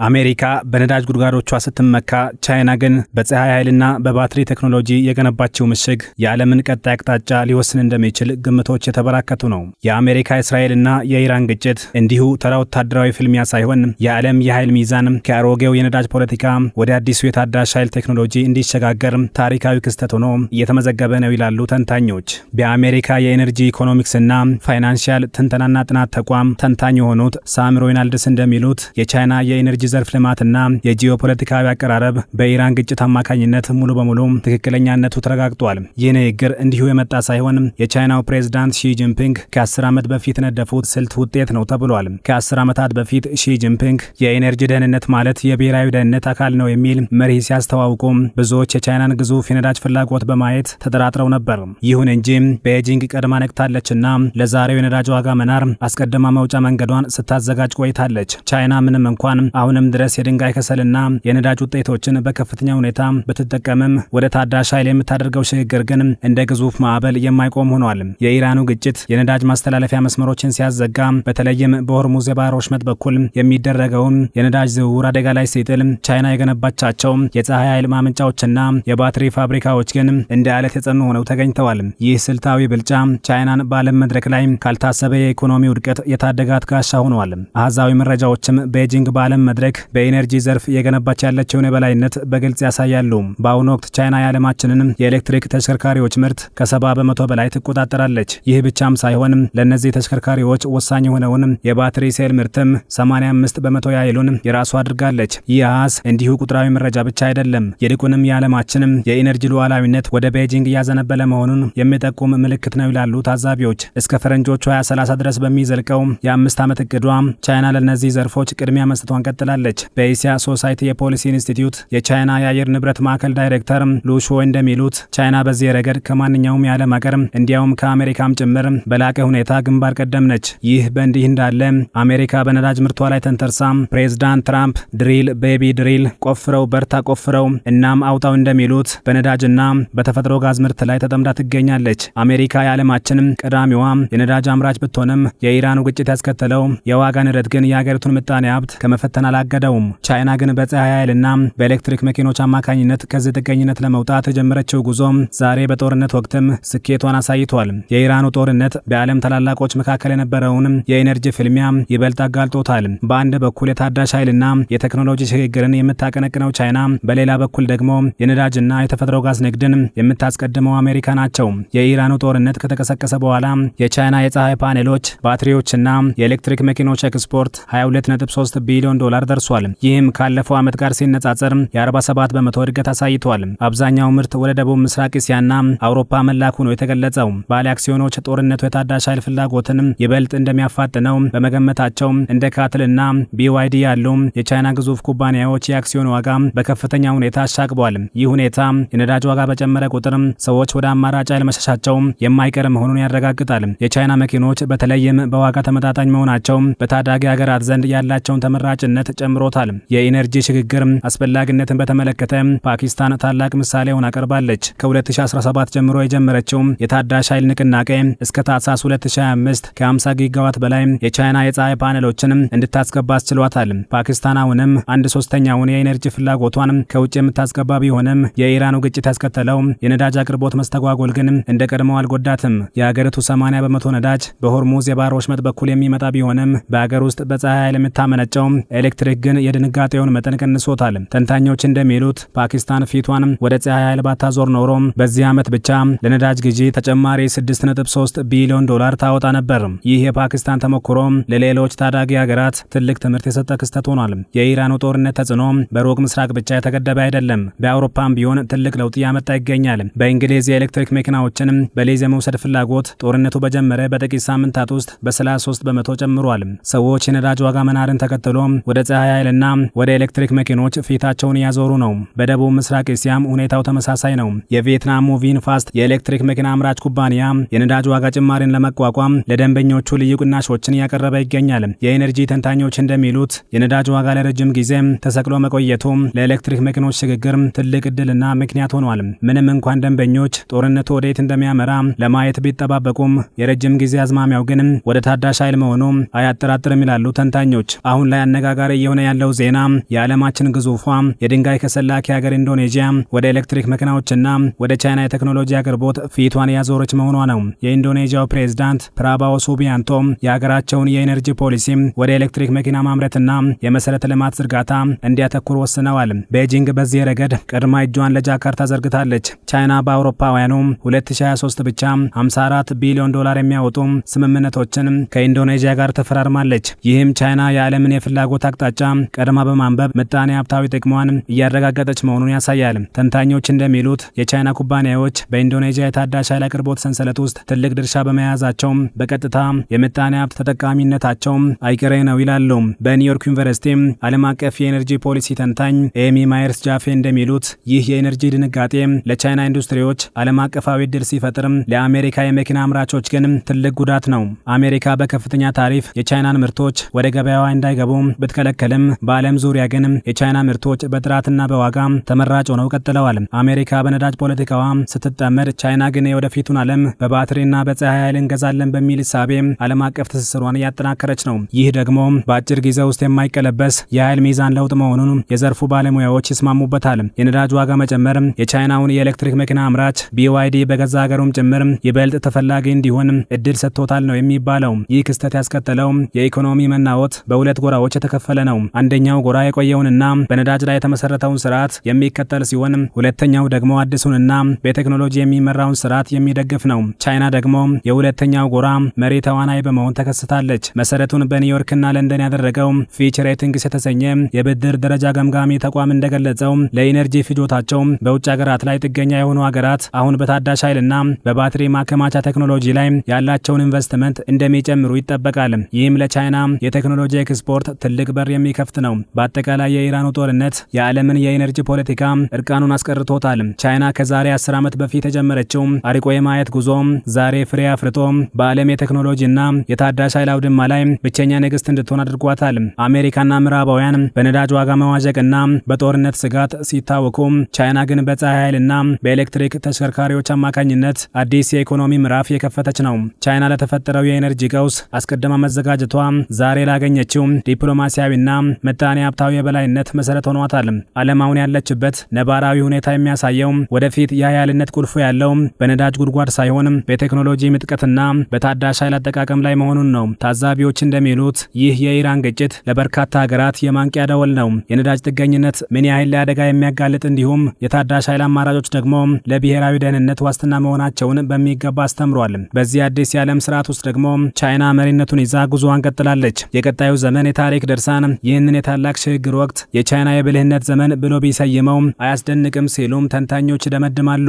አሜሪካ በነዳጅ ጉድጓዶቿ ስትመካ፣ ቻይና ግን በፀሐይ ኃይልና በባትሪ ቴክኖሎጂ የገነባቸው ምሽግ የዓለምን ቀጣይ አቅጣጫ ሊወስን እንደሚችል ግምቶች የተበራከቱ ነው። የአሜሪካ እስራኤልና የኢራን ግጭት እንዲሁ ተራ ወታደራዊ ፍልሚያ ሳይሆን የዓለም የኃይል ሚዛን ከአሮጌው የነዳጅ ፖለቲካ ወደ አዲሱ የታዳሽ ኃይል ቴክኖሎጂ እንዲሸጋገር ታሪካዊ ክስተት ሆኖ እየተመዘገበ ነው ይላሉ ተንታኞች። በአሜሪካ የኤነርጂ ኢኮኖሚክስና ፋይናንሻል ትንተናና ጥናት ተቋም ተንታኝ የሆኑት ሳም ሮይናልድስ እንደሚሉት የቻይና የኤነርጂ ዘርፍ ልማትና የጂኦፖለቲካዊ አቀራረብ በኢራን ግጭት አማካኝነት ሙሉ በሙሉ ትክክለኛነቱ ተረጋግጧል። ይህ ንግግር እንዲሁ የመጣ ሳይሆን የቻይናው ፕሬዝዳንት ሺ ጂንፒንግ ከ10 ዓመት በፊት የነደፉት ስልት ውጤት ነው ተብሏል። ከ10 ዓመታት በፊት ሺ ጂንፒንግ የኤነርጂ ደህንነት ማለት የብሔራዊ ደህንነት አካል ነው የሚል መርህ ሲያስተዋውቁ ብዙዎች የቻይናን ግዙፍ የነዳጅ ፍላጎት በማየት ተጠራጥረው ነበር። ይሁን እንጂ ቤጂንግ ቀድማ ነቅታለችና ለዛሬው የነዳጅ ዋጋ መናር አስቀድማ መውጫ መንገዷን ስታዘጋጅ ቆይታለች። ቻይና ምንም እንኳን አሁንም ድረስ የድንጋይ ከሰልና የነዳጅ ውጤቶችን በከፍተኛ ሁኔታ ብትጠቀምም ወደ ታዳሽ ኃይል የምታደርገው ሽግግር ግን እንደ ግዙፍ ማዕበል የማይቆም ሆኗል። የኢራኑ ግጭት የነዳጅ ማስተላለፊያ መስመሮችን ሲያዘጋ፣ በተለይም በሆርሙዝ የባህር ወሽመጥ በኩል የሚደረገውን የነዳጅ ዝውውር አደጋ ላይ ሲጥል፣ ቻይና የገነባቻቸው የፀሐይ ኃይል ማመንጫዎችና የባትሪ ፋብሪካዎች ግን እንደ አለት የጸኑ ሆነው ተገኝተዋል። ይህ ስልታዊ ብልጫ ቻይናን በዓለም መድረክ ላይ ካልታሰበ የኢኮኖሚ ውድቀት የታደጋት ጋሻ ሆኗል። አሃዛዊ መረጃዎችም ቤጂንግ በዓለም መድረክ በኤነርጂ ዘርፍ የገነባች ያለችውን የበላይነት በግልጽ ያሳያሉ። በአሁኑ ወቅት ቻይና የዓለማችንን የኤሌክትሪክ ተሽከርካሪዎች ምርት ከ70 በመቶ በላይ ትቆጣጠራለች። ይህ ብቻም ሳይሆን ለእነዚህ ተሽከርካሪዎች ወሳኝ የሆነውን የባትሪ ሴል ምርትም 85 በመቶ ያህሉን የራሷ አድርጋለች። ይህ አሃዝ እንዲሁ ቁጥራዊ መረጃ ብቻ አይደለም፣ ይልቁንም የዓለማችንን የኤነርጂ ሉዓላዊነት ወደ ቤጂንግ እያዘነበለ መሆኑን የሚጠቁም ምልክት ነው ይላሉ ታዛቢዎች። እስከ ፈረንጆቹ 2030 ድረስ በሚዘልቀው የ5 ዓመት እቅዷ ቻይና ለእነዚህ ዘርፎች ቅድሚያ መስጠቷን ቀጥላለች። በኤሲያ ሶሳይቲ የፖሊሲ ኢንስቲትዩት የቻይና የአየር ንብረት ማዕከል ዳይሬክተር ሉሾ እንደሚሉት ቻይና በዚህ ረገድ ከማንኛውም የዓለም ሀገር እንዲያውም ከአሜሪካም ጭምር በላቀ ሁኔታ ግንባር ቀደም ነች። ይህ በእንዲህ እንዳለ አሜሪካ በነዳጅ ምርቷ ላይ ተንተርሳ ፕሬዝዳንት ትራምፕ ድሪል ቤቢ ድሪል፣ ቆፍረው በርታ ቆፍረው እናም አውጣው እንደሚሉት በነዳጅና በተፈጥሮ ጋዝ ምርት ላይ ተጠምዳ ትገኛለች። አሜሪካ የዓለማችን ቀዳሚዋ የነዳጅ አምራች ብትሆንም የኢራኑ ግጭት ያስከተለው የዋጋ ንረት ግን የሀገሪቱን ምጣኔ ሀብት ከመፈተን አላገደውም። ቻይና ግን በፀሐይ ኃይልና በኤሌክትሪክ መኪኖች አማካኝነት ከዚህ ጥገኝነት ለመውጣት የጀመረችው ጉዞ ዛሬ በጦርነት ወቅትም ስኬቷን አሳይቷል። የኢራኑ ጦርነት በዓለም ታላላቆች መካከል የነበረውን የኤነርጂ ፍልሚያ ይበልጥ አጋልጦታል። በአንድ በኩል የታዳሽ ኃይልና የቴክኖሎጂ ሽግግርን የምታቀነቅነው ቻይና፣ በሌላ በኩል ደግሞ የነዳጅና የተፈጥሮ ጋዝ ንግድን የምታስቀድመው አሜሪካ ናቸው። የኢራኑ ጦርነት ከተቀሰቀሰ በኋላ የቻይና የፀሐይ ፓኔሎች፣ ባትሪዎችና የኤሌክትሪክ መኪኖች ኤክስፖርት 22.3 ቢሊዮን ዶላር ደርሷል። ይህም ካለፈው ዓመት ጋር ሲነጻጸር የ47 በመቶ እድገት አሳይቷል። አብዛኛው ምርት ወደ ደቡብ ምስራቅ እስያና አውሮፓ መላኩ ነው የተገለጸው። ባለ አክሲዮኖች ጦርነቱ የታዳሽ ኃይል ፍላጎትን ይበልጥ እንደሚያፋጥነው በመገመታቸው እንደ ካትልና ቢዋይዲ ያሉ የቻይና ግዙፍ ኩባንያዎች የአክሲዮን ዋጋ በከፍተኛ ሁኔታ አሻቅቧል። ይህ ሁኔታ የነዳጅ ዋጋ በጨመረ ቁጥር ሰዎች ወደ አማራጭ ኃይል መሸሻቸው የማይቀር መሆኑን ያረጋግጣል። የቻይና መኪኖች በተለይም በዋጋ ተመጣጣኝ መሆናቸው በታዳጊ ሀገራት ዘንድ ያላቸውን ተመራጭነት ጨምሮታል። የኢነርጂ ሽግግር አስፈላጊነትን በተመለከተ ፓኪስታን ታላቅ ምሳሌ ሆና ቀርባለች። ከ2017 ጀምሮ የጀመረችው የታዳሽ ኃይል ንቅናቄ እስከ ታህሳስ 2025 ከ50 ጊጋዋት በላይ የቻይና የፀሐይ ፓነሎችን እንድታስገባ አስችሏታል። ፓኪስታን አሁንም 1/3ኛውን የኢነርጂ ፍላጎቷን ከውጭ የምታስገባ ቢሆንም የኢራኑ ግጭት ያስከተለው የነዳጅ አቅርቦት መስተጓጎል ግን እንደ ቀድሞው አልጎዳትም። የሀገሪቱ 80 በመቶ ነዳጅ በሆርሙዝ የባህር ወሽመጥ በኩል የሚመጣ ቢሆንም በሀገር ውስጥ በፀሐይ ኃይል የምታመነጨው ኤሌክትሪክ ግን የድንጋጤውን መጠን ቀንሶታል። ተንታኞች እንደሚሉት ፓኪስታን ፊቷን ወደ ፀሐይ ኃይል ባታዞር ኖሮ በዚህ ዓመት ብቻ ለነዳጅ ግዢ ተጨማሪ 6.3 ቢሊዮን ዶላር ታወጣ ነበር። ይህ የፓኪስታን ተሞክሮ ለሌሎች ታዳጊ ሀገራት ትልቅ ትምህርት የሰጠ ክስተት ሆኗል። የኢራኑ ጦርነት ተጽዕኖ በሩቅ ምስራቅ ብቻ የተገደበ አይደለም። በአውሮፓም ቢሆን ትልቅ ለውጥ ያመጣ ይገኛል። በእንግሊዝ የኤሌክትሪክ መኪናዎችን በሊዝ የመውሰድ ፍላጎት ጦርነቱ በጀመረ በጥቂት ሳምንታት ውስጥ በ33 በመቶ ጨምሯል። ሰዎች የነዳጅ ዋጋ መናርን ተከትሎ ወደ ፀሐይ ኃይልና ወደ ኤሌክትሪክ መኪኖች ፊታቸውን እያዞሩ ነው። በደቡብ ምስራቅ እስያም ሁኔታው ተመሳሳይ ነው። የቪየትናሙ ቪንፋስት የኤሌክትሪክ መኪና አምራች ኩባንያ የነዳጅ ዋጋ ጭማሪን ለመቋቋም ለደንበኞቹ ልዩ ቅናሾችን እያቀረበ ይገኛል። የኤነርጂ ተንታኞች እንደሚሉት የነዳጅ ዋጋ ለረጅም ጊዜ ተሰቅሎ መቆየቱ ለኤሌክትሪክ መኪኖች ሽግግር ትልቅ እድልና ምክንያት ሆኗል። ምንም እንኳን ደንበኞች ጦርነቱ ወዴት እንደሚያመራ ለማየት ቢጠባበቁም የረጅም ጊዜ አዝማሚያው ግን ወደ ታዳሽ ኃይል መሆኑ አያጠራጥርም ይላሉ ተንታኞች። አሁን ላይ አነጋጋሪ እየሆነ ያለው ዜና የዓለማችን ግዙፏ የድንጋይ ከሰላኪ ሀገር ኢንዶኔዥያ ወደ ኤሌክትሪክ መኪናዎችና ወደ ቻይና የቴክኖሎጂ አቅርቦት ፊቷን ያዞረች መሆኗ ነው። የኢንዶኔዥያው ፕሬዝዳንት ፕራባዎ ሱቢያንቶ የሀገራቸውን የኤነርጂ ፖሊሲ ወደ ኤሌክትሪክ መኪና ማምረትና የመሰረተ ልማት ዝርጋታ እንዲያተኩር ወስነዋል። ቤጂንግ በዚህ ረገድ ቀድማ እጇን ለጃካርታ ዘርግታለች። ቻይና በአውሮፓውያኑ 2023 ብቻ 54 ቢሊዮን ዶላር የሚያወጡ ስምምነቶችን ከኢንዶኔዥያ ጋር ተፈራርማለች። ይህም ቻይና የዓለምን የፍላጎት አቅጣጫ ቀድማ በማንበብ ምጣኔ ሀብታዊ ጥቅሟን እያረጋገጠች መሆኑን ያሳያል። ተንታኞች እንደሚሉት የቻይና ኩባንያዎች በኢንዶኔዥያ የታዳሽ ኃይል አቅርቦት ሰንሰለት ውስጥ ትልቅ ድርሻ በመያዛቸው በቀጥታ የምጣኔ ሀብት ተጠቃሚነታቸው አይቀሬ ነው ይላሉ። በኒውዮርክ ዩኒቨርሲቲ ዓለም አቀፍ የኤነርጂ ፖሊሲ ተንታኝ ኤሚ ማየርስ ጃፌ እንደሚሉት ይህ የኤነርጂ ድንጋጤ ለቻይና ኢንዱስትሪዎች ዓለም አቀፋዊ እድል ሲፈጥር፣ ለአሜሪካ የመኪና አምራቾች ግን ትልቅ ጉዳት ነው። አሜሪካ በከፍተኛ ታሪፍ የቻይናን ምርቶች ወደ ገበያዋ እንዳይገቡ ብትከለከልም በዓለም ዙሪያ ግን የቻይና ምርቶች በጥራትና በዋጋ ተመራጭ ሆነው ቀጥለዋል። አሜሪካ በነዳጅ ፖለቲካዋ ስትጠመድ፣ ቻይና ግን የወደፊቱን ዓለም በባትሪና በፀሐይ ኃይል እንገዛለን በሚል እሳቤ ዓለም አቀፍ ትስስሯን እያጠናከረች ነው። ይህ ደግሞ በአጭር ጊዜ ውስጥ የማይቀለበስ የኃይል ሚዛን ለውጥ መሆኑን የዘርፉ ባለሙያዎች ይስማሙበታል። የነዳጅ ዋጋ መጨመር የቻይናውን የኤሌክትሪክ መኪና አምራች BYD በገዛ ሀገሩም ጭምር ይበልጥ ተፈላጊ እንዲሆን እድል ሰጥቶታል ነው የሚባለው። ይህ ክስተት ያስከተለው የኢኮኖሚ መናወጥ በሁለት ጎራዎች የተከፈለ ነው። አንደኛው ጎራ የቆየውንና በነዳጅ ላይ የተመሰረተውን ስርዓት የሚከተል ሲሆን፣ ሁለተኛው ደግሞ አዲሱንና በቴክኖሎጂ የሚመራውን ስርዓት የሚደግፍ ነው። ቻይና ደግሞ የሁለተኛው ጎራ መሪ ተዋናይ በመሆን ተከስታለች። መሰረቱን በኒውዮርክና ለንደን ያደረገው ፊች ሬቲንግስ የተሰኘ የብድር ደረጃ ገምጋሚ ተቋም እንደገለጸው ለኢነርጂ ፍጆታቸው በውጭ ሀገራት ላይ ጥገኛ የሆኑ ሀገራት አሁን በታዳሽ ኃይልና በባትሪ ማከማቻ ቴክኖሎጂ ላይ ያላቸውን ኢንቨስትመንት እንደሚጨምሩ ይጠበቃል። ይህም ለቻይና የቴክኖሎጂ ኤክስፖርት ትልቅ በር የሚከፍት ነው። በአጠቃላይ የኢራኑ ጦርነት የዓለምን የኢነርጂ ፖለቲካ እርቃኑን አስቀርቶታል። ቻይና ከዛሬ 10 ዓመት በፊት የጀመረችው አርቆ የማየት ጉዞ ዛሬ ፍሬ አፍርቶ በዓለም የቴክኖሎጂና የታዳሽ ኃይል አውድማ ላይ ብቸኛ ንግስት እንድትሆን አድርጓታል። አሜሪካና ምዕራባውያን በነዳጅ ዋጋ መዋዠቅና በጦርነት ስጋት ሲታወቁ፣ ቻይና ግን በፀሐይ ኃይልና በኤሌክትሪክ ተሽከርካሪዎች አማካኝነት አዲስ የኢኮኖሚ ምዕራፍ የከፈተች ነው። ቻይና ለተፈጠረው የኤነርጂ ቀውስ አስቀድማ መዘጋጀቷ ዛሬ ላገኘችው ዲፕሎማሲያዊና ምጣኔ ሀብታዊ የበላይነት መሰረት ሆኗታል። ዓለም አሁን ያለችበት ነባራዊ ሁኔታ የሚያሳየው ወደፊት የኃያልነት ቁልፉ ያለው በነዳጅ ጉድጓድ ሳይሆን በቴክኖሎጂ ምጥቀትና በታዳሽ ኃይል አጠቃቀም ላይ መሆኑን ነው። ታዛቢዎች እንደሚሉት ይህ የኢራን ግጭት ለበርካታ ሀገራት የማንቂያ ደወል ነው። የነዳጅ ጥገኝነት ምን ያህል ለአደጋ የሚያጋልጥ እንዲሁም የታዳሽ ኃይል አማራጮች ደግሞ ለብሔራዊ ደህንነት ዋስትና መሆናቸውን በሚገባ አስተምሯል። በዚህ አዲስ የዓለም ስርዓት ውስጥ ደግሞ ቻይና መሪነቱን ይዛ ጉዞዋን ቀጥላለች። የቀጣዩ ዘመን የታሪክ ድርሳን ይህንን የታላቅ ሽግግር ወቅት የቻይና የብልህነት ዘመን ብሎ ቢሰይመው አያስደንቅም ሲሉም ተንታኞች ይደመድማሉ።